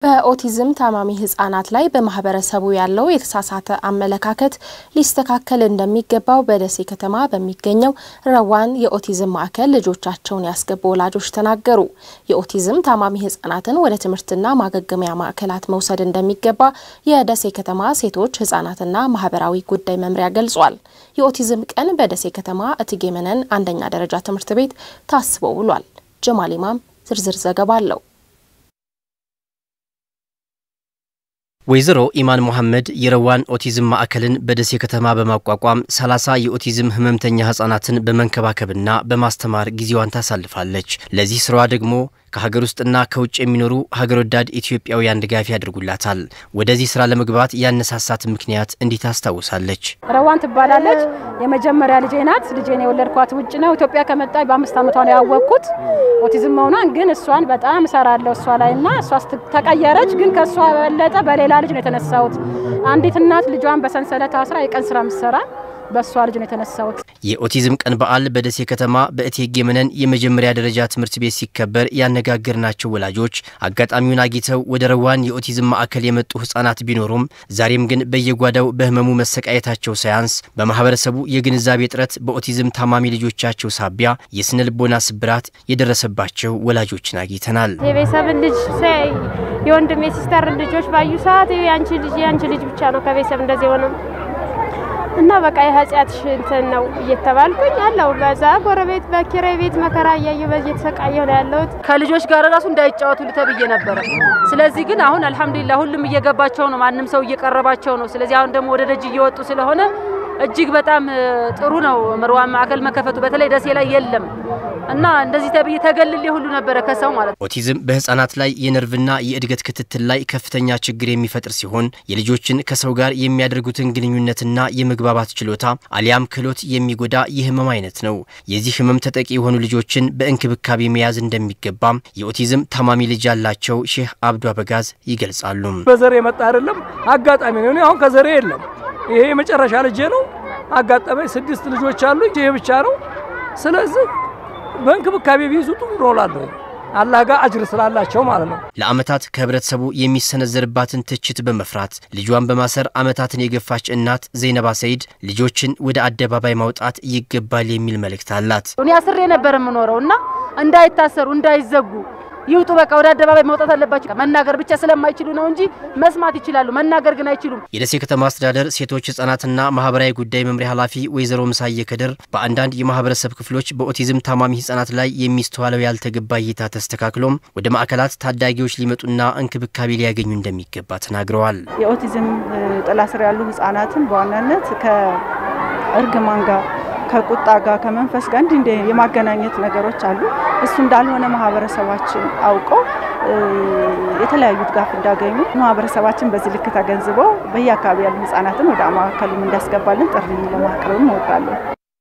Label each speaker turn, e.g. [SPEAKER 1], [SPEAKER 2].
[SPEAKER 1] በኦቲዝም ታማሚ ህጻናት ላይ በማህበረሰቡ ያለው የተሳሳተ አመለካከት ሊስተካከል እንደሚገባው በደሴ ከተማ በሚገኘው ረዋን የኦቲዝም ማዕከል ልጆቻቸውን ያስገቡ ወላጆች ተናገሩ። የኦቲዝም ታማሚ ህጻናትን ወደ ትምህርትና ማገገሚያ ማዕከላት መውሰድ እንደሚገባ የደሴ ከተማ ሴቶች ህጻናትና ማህበራዊ ጉዳይ መምሪያ ገልጿል። የኦቲዝም ቀን በደሴ ከተማ እቴጌ መነን አንደኛ ደረጃ ትምህርት ቤት ታስቦ ውሏል። ጀማል ኢማም ዝርዝር ዘገባ አለው።
[SPEAKER 2] ወይዘሮ ኢማን መሐመድ የረዋን ኦቲዝም ማዕከልን በደሴ ከተማ በማቋቋም 30 የኦቲዝም ህመምተኛ ህጻናትን በመንከባከብና በማስተማር ጊዜዋን ታሳልፋለች። ለዚህ ስራዋ ደግሞ ከሀገር ውስጥና ከውጭ የሚኖሩ ሀገር ወዳድ ኢትዮጵያውያን ድጋፍ ያደርጉላታል። ወደዚህ ስራ ለመግባት ያነሳሳት ምክንያት እንዲህ ታስታውሳለች።
[SPEAKER 3] ረዋን ትባላለች። የመጀመሪያ ልጄ ናት። ልጄን የወለድኳት ውጭ ነው። ኢትዮጵያ ከመጣች በ5 ዓመቷ ነው ያወቅኩት ኦቲዝም መሆኗን። ግን እሷን በጣም እሰራለሁ እሷ ላይና እሷ ተቀየረች። ግን ከሷ በለጠ በሌላ ልጅ ነው የተነሳሁት። አንዲት እናት ልጇን በሰንሰለት አስራ የቀን ስራ ምሰራ በሷ ልጅ ነው የተነሳሁት።
[SPEAKER 2] የኦቲዝም ቀን በዓል በደሴ ከተማ በእቴጌ መነን የመጀመሪያ ደረጃ ትምህርት ቤት ሲከበር ያነጋገርናቸው ወላጆች አጋጣሚውን አግኝተው ወደ ረዋን የኦቲዝም ማዕከል የመጡ ህጻናት ቢኖሩም ዛሬም ግን በየጓዳው በህመሙ መሰቃየታቸው ሳያንስ በማህበረሰቡ የግንዛቤ እጥረት በኦቲዝም ታማሚ ልጆቻቸው ሳቢያ የስነ ልቦና ስብራት የደረሰባቸው ወላጆችን አግኝተናል።
[SPEAKER 4] የቤተሰብ ልጅ ሳይ የወንድም የሲስተር ልጆች ባዩ ሰዓት ያንቺ ልጅ ብቻ ነው ከቤተሰብ እንደዚህ ሆነው እና በቃ የኃጢአት እንትን ነው እየተባልኩኝ ያለው በዛ ጎረቤት በኪራይ ቤት መከራ ያየው በየተሰቃየው ነው ያለው።
[SPEAKER 3] ከልጆች ጋር ራሱ እንዳይጫወቱ ልተብየ ነበር። ስለዚህ ግን አሁን አልহামዱሊላህ ሁሉም እየገባቸው ነው፣ ማንንም ሰው እየቀረባቸው ነው። ስለዚህ አሁን ደግሞ ወደ ደጅ እየወጡ ስለሆነ እጅግ በጣም ጥሩ ነው። ረዋን ማዕከል መከፈቱ በተለይ ደሴ ላይ የለም እና እንደዚህ ተብየ ተገልል ሁሉ ነበር ከሰው ማለት ነው።
[SPEAKER 2] ኦቲዝም በህፃናት ላይ የነርቭና የእድገት ክትትል ላይ ከፍተኛ ችግር የሚፈጥር ሲሆን የልጆችን ከሰው ጋር የሚያደርጉትን ግንኙነትና የመግባባት ችሎታ አሊያም ክህሎት የሚጎዳ የህመም አይነት ነው። የዚህ ህመም ተጠቂ የሆኑ ልጆችን በእንክብካቤ መያዝ እንደሚገባ የኦቲዝም ታማሚ ልጅ ያላቸው ሼህ አብዱ አበጋዝ ይገልጻሉ።
[SPEAKER 5] በዘሬ መጣ አይደለም አጋጣሚ ነው። አሁን ከዘሬ የለም። ይሄ የመጨረሻ ልጅ ነው። አጋጣሚ 6 ልጆች አሉ። ይሄ ብቻ ነው። ስለዚህ በእንክብካቤ ቢይዙት ሮላለው አላህ ጋር አጅር ስላላቸው ማለት ነው።
[SPEAKER 2] ለአመታት ከህብረተሰቡ የሚሰነዘርባትን ትችት በመፍራት ልጇን በማሰር አመታትን የገፋች እናት ዘይነባ ሰይድ ልጆችን ወደ አደባባይ ማውጣት ይገባል የሚል መልእክት አላት።
[SPEAKER 3] እኔ አስሬ ነበር የምኖረውና እንዳይታሰሩ እንዳይዘጉ ይውጡ በቃ ወደ አደባባይ መውጣት አለባቸው። መናገር ብቻ ስለማይችሉ ነው እንጂ መስማት ይችላሉ፣ መናገር ግን አይችሉም።
[SPEAKER 2] የደሴ ከተማ አስተዳደር ሴቶች ህጻናትና ማህበራዊ ጉዳይ መምሪያ ኃላፊ ወይዘሮ ምሳዬ ከድር በአንዳንድ የማህበረሰብ ክፍሎች በኦቲዝም ታማሚ ህጻናት ላይ የሚስተዋለው ያልተገባ እይታ ተስተካክሎም ወደ ማዕከላት ታዳጊዎች ሊመጡና እንክብካቤ ሊያገኙ እንደሚገባ ተናግረዋል።
[SPEAKER 6] የኦቲዝም ጥላ ስር ያሉ ህጻናትን በዋናነት ከእርግማን ጋር ከቁጣ ጋር ከመንፈስ ጋር እንደ የማገናኘት ነገሮች አሉ። እሱ እንዳልሆነ ማህበረሰባችን አውቆ የተለያዩ ድጋፍ እንዳገኙ ማህበረሰባችን በዚህ ልክ ተገንዝቦ በየአካባቢው ያሉ ህጻናትን ወደ ማዕከሉ እንዳስገባልን ጥሪ ለማቅረብ እንወዳለን።